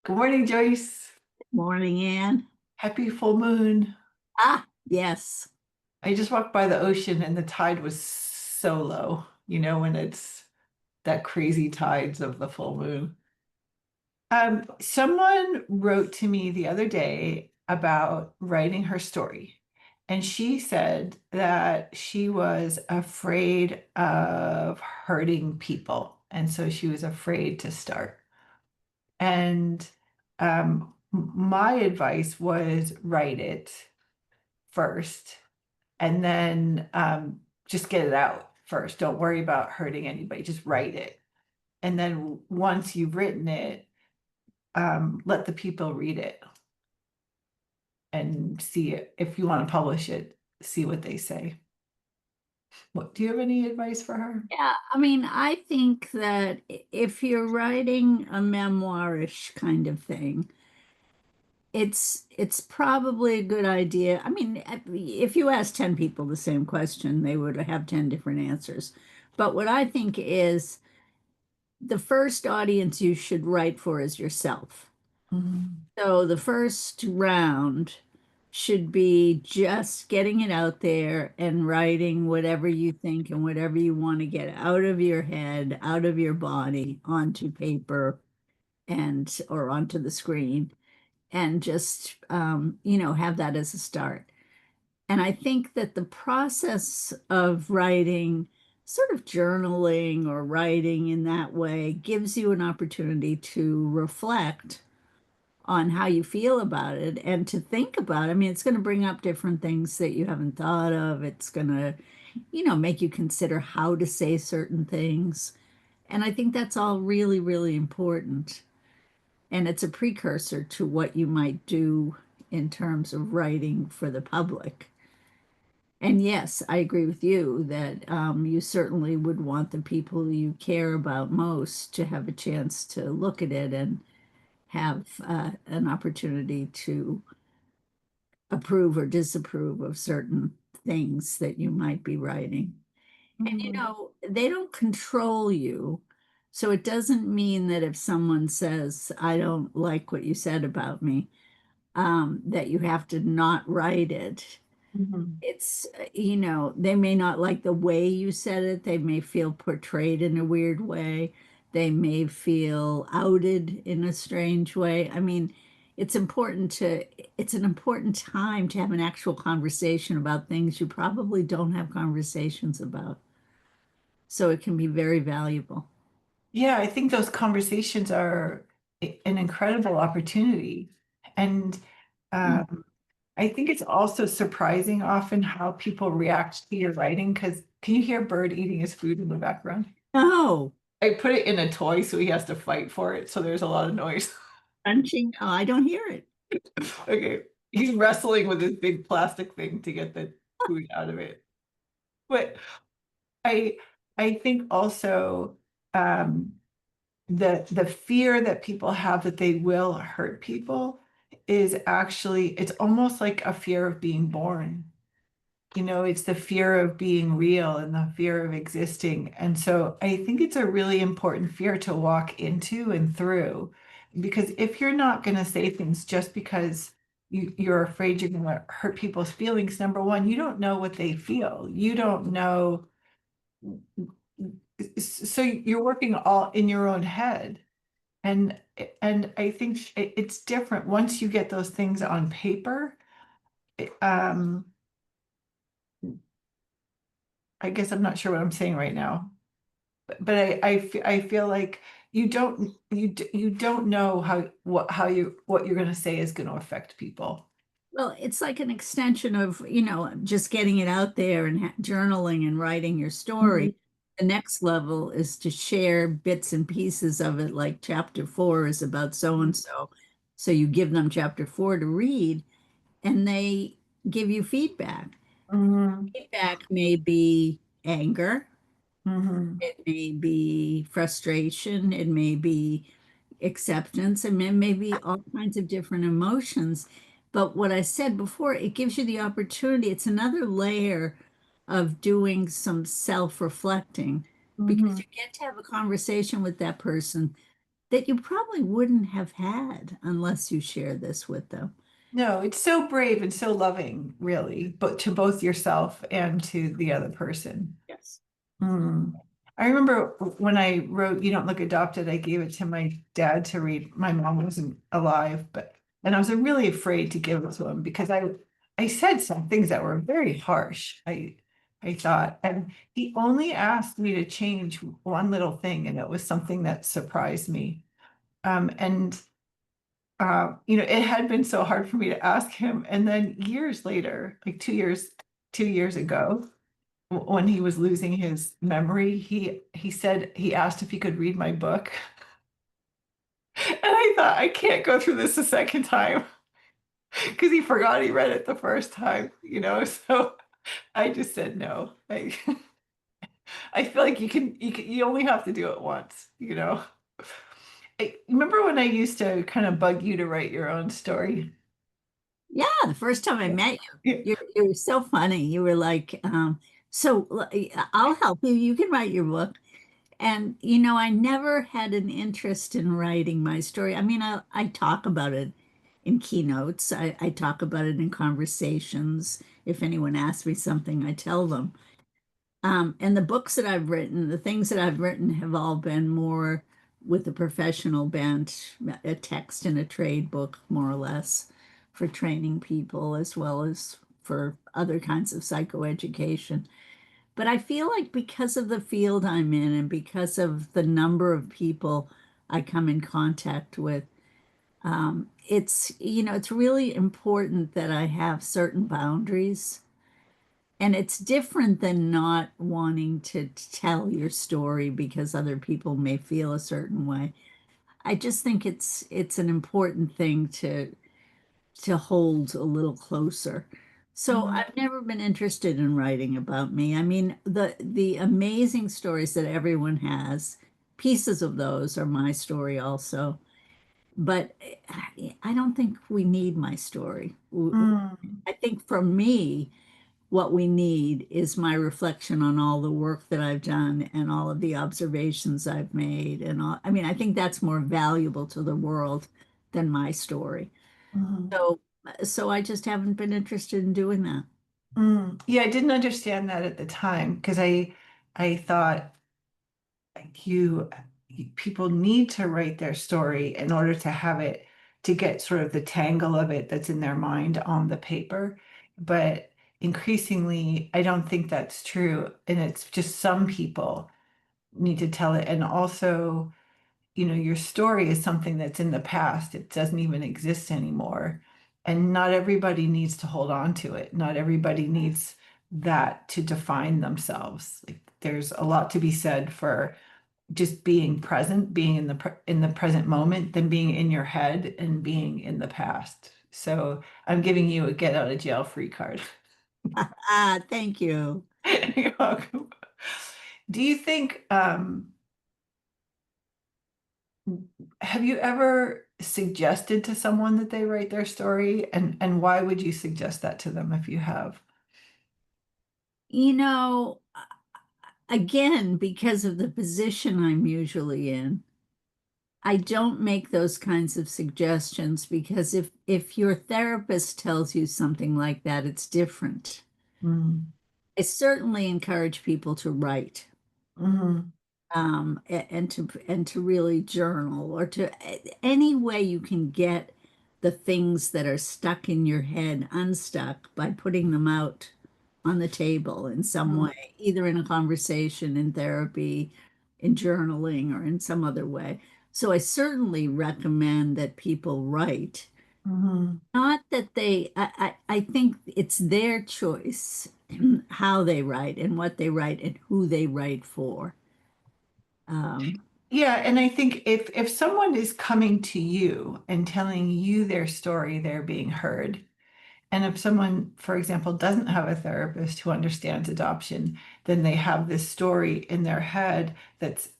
Good morning, Joyce. Morning, Ann. Happy full moon. Ah, yes. I just walked by the ocean and the tide was so low, when it's that crazy tides of the full moon. Someone wrote to me the other day about writing her story, and she said that she was afraid of hurting people, and so she was afraid to start. And my advice was write it first and then just get it out first. Don't worry about hurting anybody. Just write it. And then once you've written it, let the people read it and see it. If you want to publish it, see what they say. What do you have any advice for her? Yeah, I think that if you're writing a memoirish kind of thing, it's probably a good idea. If you ask 10 people the same question, they would have 10 different answers. But what I think is the first audience you should write for is yourself. Mhm. So the first round should be just getting it out there and writing whatever you think and whatever you want to get out of your head, out of your body, onto paper and or onto the screen, and just have that as a start. And I think that the process of writing, sort of journaling or writing in that way, gives you an opportunity to reflect on how you feel about it and to think about it. It's going to bring up different things that you haven't thought of. It's going to, make you consider how to say certain things. And I think that's all really, really important. And it's a precursor to what you might do in terms of writing for the public. And yes, I agree with you that you certainly would want the people you care about most to have a chance to look at it and have an opportunity to approve or disapprove of certain things that you might be writing. And Mhm. they don't control you. So it doesn't mean that if someone says, I don't like what you said about me, that you have to not write it. Mhm. It's, they may not like the way you said it. They may feel portrayed in a weird way. They may feel outed in a strange way. It's important to, it's an important time to have an actual conversation about things you probably don't have conversations about. So it can be very valuable. Yeah, I think those conversations are an incredible opportunity. And Mm. um, I think it's also surprising often how people react to your writing because can you hear Bird eating his food in the background? Oh, I put it in a toy so he has to fight for it, so there's a lot of noise. crunching. Oh, I don't hear it. Okay. He's wrestling with this big plastic thing to get the food out of it. But I I think also um the fear that people have that they will hurt people is actually it's almost like a fear of being born. It's the fear of being real and the fear of existing. And so I think it's a really important fear to walk into and through. Because if you're not going to say things just because you're afraid you're going to hurt people's feelings, number one, you don't know what they feel. You don't know. So you're working all in your own head. And and I think it's different once you get those things on paper. Um, I guess I'm not sure what I'm saying right now. But I feel like you don't know how you what you're going to say is going to affect people. Well, it's like an extension of, just getting it out there and journaling and writing your Mhm. story. The next level is to share bits and pieces of it, like chapter four is about so and so. So you give them chapter four to read, and they give you feedback. Mhm. Feedback may be anger, Mhm. it may be frustration, it may be acceptance, and it may be all kinds of different emotions. But what I said before, it gives you the opportunity, it's another layer of doing some self-reflecting because Mhm. you get to have a conversation with that person that you probably wouldn't have had unless you share this with them. No, it's so brave and so loving, really, but to both yourself and to the other person. Yes. Mm. I remember when I wrote You Don't Look Adopted, I gave it to my dad to read. My mom wasn't alive, but and I was really afraid to give it to him because I said some things that were very harsh. I thought, and he only asked me to change one little thing, and it was something that surprised me. And it had been so hard for me to ask him. And then years later, like 2 years ago, when he was losing his memory, he said he asked if he could read my book. And I thought, I can't go through this a second time because he forgot he read it the first time. So I just said no. I feel like you only have to do it once. Remember when I used to kind of bug you to write your own story? Yeah, the first time I Yeah. met Yeah. you, you're so funny. You were like, so I'll help you. You can write your book. And I never had an interest in writing my story. I mean, I talk about it in keynotes. I talk about it in conversations. If anyone asks me something, I tell them. And the books that I've written, the things that I've written have all been more with a professional bent, a text and a trade book, more or less, for training people as well as for other kinds of psychoeducation. But I feel like because of the field I'm in and because of the number of people I come in contact with, it's really important that I have certain boundaries. And it's different than not wanting to tell your story because other people may feel a certain way. I just think it's an important thing to hold a little closer. So Mhm. I've never been interested in writing about me. I mean, the amazing stories that everyone has, pieces of those are my story also. But I don't think we need my story. Mm, I think for me, what we need is my reflection on all the work that I've done and all of the observations I've made and all. I mean, I think that's more valuable to the world than my story. mhm. So, so I just haven't been interested in doing that. Yeah, I didn't understand that at the time because I thought like people need to write their story in order to have it to get sort of the tangle of it that's in their mind on the paper. But increasingly, I don't think that's true. And it's just some people need to tell it. And also, your story is something that's in the past. It doesn't even exist anymore. And not everybody needs to hold on to it. Not everybody needs that to define themselves. Like there's a lot to be said for just being present, being in the present moment, than being in your head and being in the past. So I'm giving you a get out of jail free card. Ah, thank you. You're welcome. Do you think have you ever suggested to someone that they write their story? And why would you suggest that to them if you have? You know, again, because of the position I'm usually in, I don't make those kinds of suggestions because if your therapist tells you something like that, it's different. Mm, I certainly encourage people to write. mhm, And to really journal or to any way you can get the things that are stuck in your head unstuck by putting them out on the table in some mhm, way, either in a conversation, in therapy, in journaling, or in some other way. So I certainly recommend that people write. mhm. Not that I think it's their choice how they write and what they write and who they write for. Um, Yeah, and I think if someone is coming to you and telling you their story, they're being heard. And if someone, for example, doesn't have a therapist who understands adoption, then they have this story in their head that's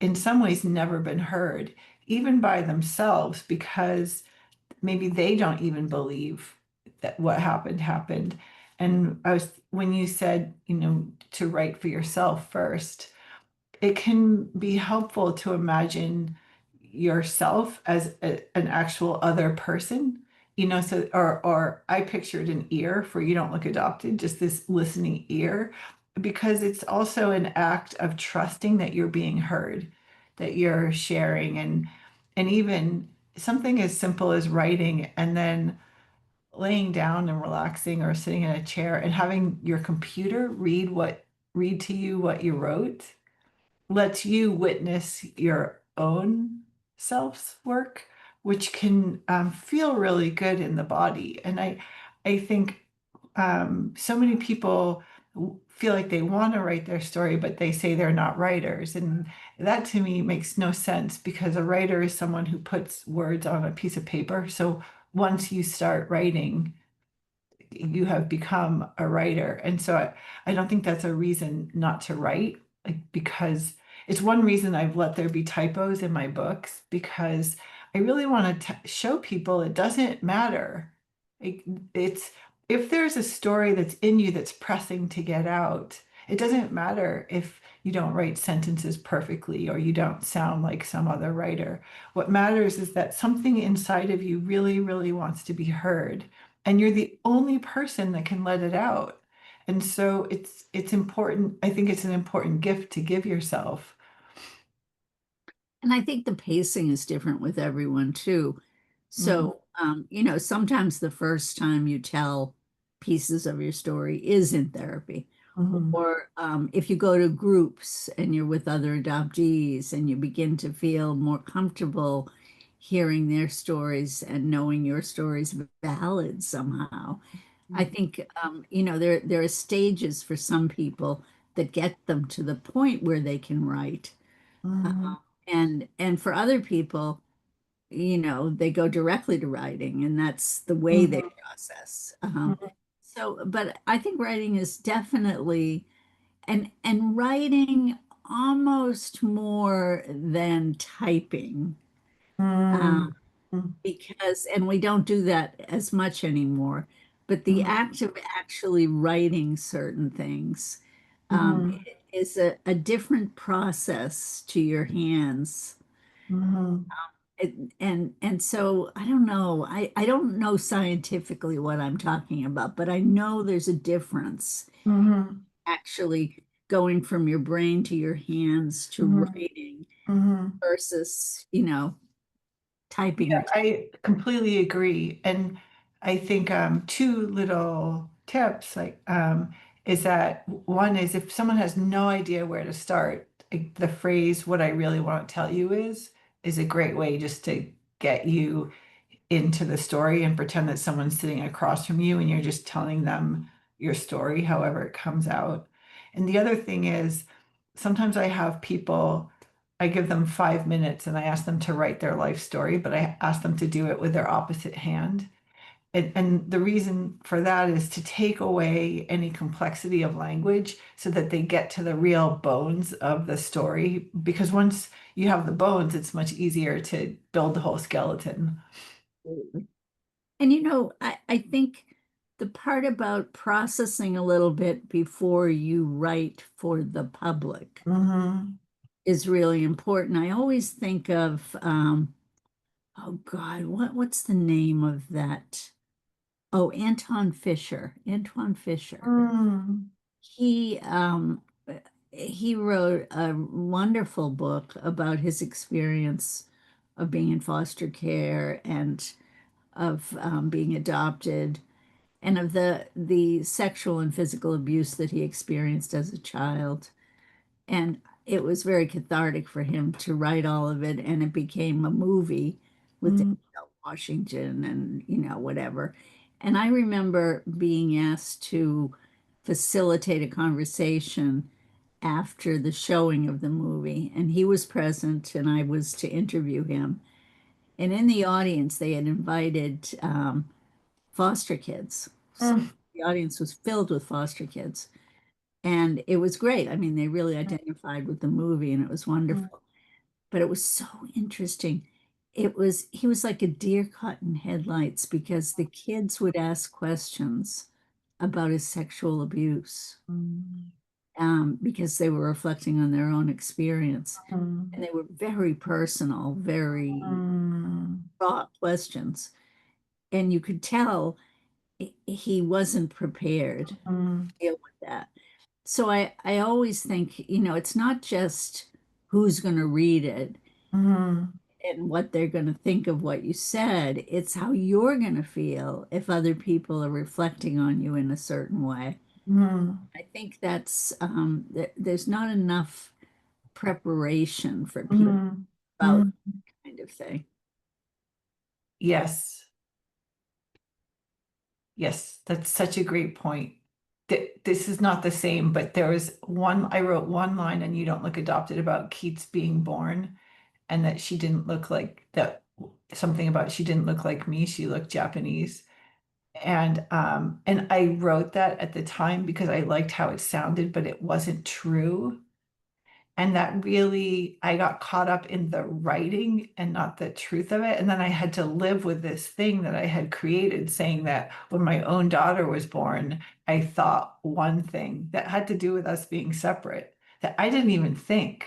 in some ways never been heard, even by themselves, because maybe they don't even believe that what happened. And when you said, to write for yourself first, it can be helpful to imagine yourself as an actual other person, so or I pictured an ear for you don't look adopted, just this listening ear, because it's also an act of trusting that you're being heard, that you're sharing, and even something as simple as writing and then laying down and relaxing or sitting in a chair and having your computer read to you what you wrote lets you witness your own self's work, which can feel really good in the body. And I think so many people feel like they want to write their story, but they say they're not writers. And that to me makes no sense because a writer is someone who puts words on a piece of paper. So once you start writing, you have become a writer. And so I don't think that's a reason not to write, like, because it's one reason I've let there be typos in my books, because I really want to show people it doesn't matter. It's if there's a story that's in you that's pressing to get out, it doesn't matter if you don't write sentences perfectly or you don't sound like some other writer. What matters is that something inside of you really, really wants to be heard and you're the only person that can let it out. And so it's important. I think it's an important gift to give yourself. And I think the pacing is different with everyone too. So, sometimes the first time you tell pieces of your story is in therapy. Mhm, Or if you go to groups and you're with other adoptees and you begin to feel more comfortable hearing their stories and knowing your story's valid somehow. I mhm, think there are stages for some people that get them to the point where they can write. mhm, And for other people, they go directly to writing, and that's the way they mhm, process. mhm, But I think writing is definitely and writing almost more than typing, uh, mhm, mhm, because and we don't do that as much anymore. But the mhm, act of actually writing certain things mhm, is a different process to your hands. mhm, And so I don't know. I don't know scientifically what I'm talking about, but I know there's a difference mhm, actually going from your brain to your hands to mhm, writing mhm. versus, typing Yeah, or I completely agree. And I think two little tips is that one is if someone has no idea where to start, the phrase "what I really want to tell you" is a great way just to get you into the story and pretend that someone's sitting across from you and you're just telling them your story, however it comes out. And the other thing is sometimes I have people, I give them 5 minutes and I ask them to write their life story, but I ask them to do it with their opposite hand. And the reason for that is to take away any complexity of language so that they get to the real bones of the story. Because once you have the bones, it's much easier to build the whole skeleton. typing. And I think the part about processing a little bit before you write for the public Hmm. is really important. I always think of oh God, what's the name of that? Oh, Anton Fisher. Antoine Fisher. Mm, He um he wrote a wonderful book about his experience of being in foster care and of being adopted and of the sexual and physical abuse that he experienced as a child. And it was very cathartic for him to write all of it, and it became a movie with mm, Denzel Washington and whatever. And I remember being asked to facilitate a conversation after the showing of the movie, and he was present, and I was to interview him. And in the audience, they had invited foster kids. So mm, the audience was filled with foster kids. And it was great. I mean, they really identified with the movie and it was mm, wonderful. But it was so interesting. He was like a deer caught in headlights because the kids would ask questions about his sexual abuse. mm. because they were reflecting on their own experience. Mm, And they were very personal, very mm, raw questions. And you could tell he wasn't prepared to mm, deal with that. So I always think, it's not just who's going to read it mm, and what they're going to think of what you said. It's how you're going to feel if other people are reflecting on you in a certain way. mm, I think that's there's not enough preparation for people mm, about mm. that kind of thing. Yes. Yes, that's such a great point. This is not the same, but there was one, I wrote one line and you don't look adopted about Keats being born and that she didn't look like that, something about she didn't look like me, she looked Japanese. And I wrote that at the time because I liked how it sounded, but it wasn't true. And that really, I got caught up in the writing and not the truth of it. And then I had to live with this thing that I had created saying that when my own daughter was born, I thought one thing that had to do with us being separate that I didn't even think.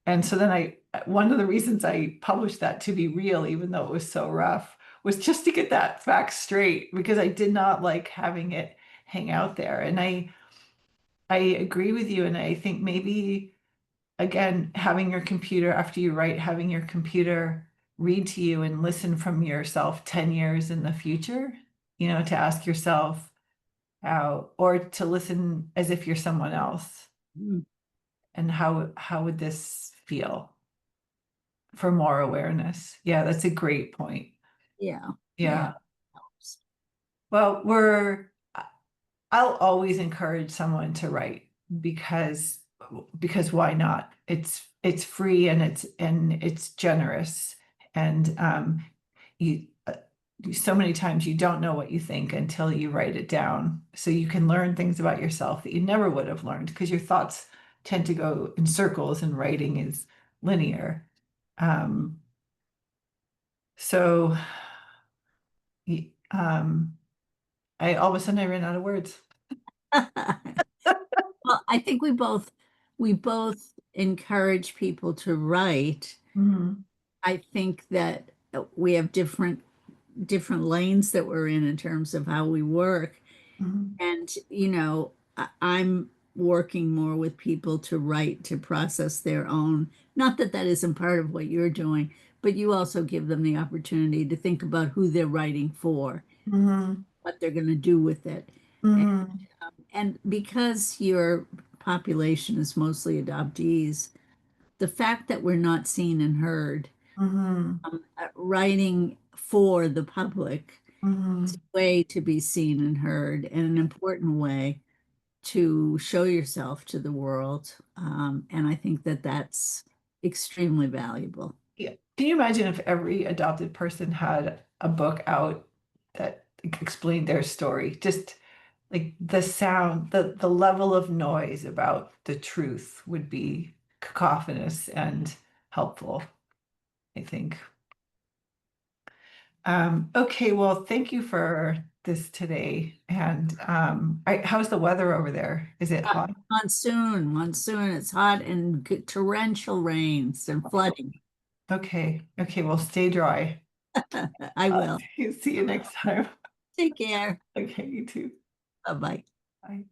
And so then one of the reasons I published that to be real, even though it was so rough, was just to get that fact straight because I did not like having it hang out there. And I agree with you. And I think maybe again, having your computer after you write, having your computer read to you and listen from yourself 10 years in the future, to ask yourself how, or to listen as if you're someone else. Mm, And how would this feel for more awareness? Yeah, that's a great point. yeah, yeah. Yeah. Well, I'll always encourage someone to write because why not? It's free and it's generous and you so many times you don't know what you think until you write it down. So you can learn things about yourself that you never would have learned because your thoughts tend to go in circles and writing is linear. Um, so I all of a sudden I ran out of words. Well, I think we both encourage people to write. Mhm, I think that we have different lanes that we're in terms of how we work. mhm, And, I'm working more with people to write, to process their own. Not that that isn't part of what you're doing, but you also give them the opportunity to think about who they're writing for, mhm, what they're going to do with it. mhm. And because your population is mostly adoptees, the fact that we're not seen and heard, Mhm, writing for the public, it's mhm. a way to be seen and heard, and an important way to show yourself to the world. And I think that that's extremely valuable. Yeah. Can you imagine if every adopted person had a book out that explained their story? Just like the sound, the level of noise about the truth would be cacophonous and helpful, I think. Okay, well, thank you for this today. And how's the weather over there? Is it hot? Monsoon, it's hot and torrential rains and flooding. Okay, okay, well, stay dry. I will. See you next time. Take care. Okay, you too. Bye-bye. Bye.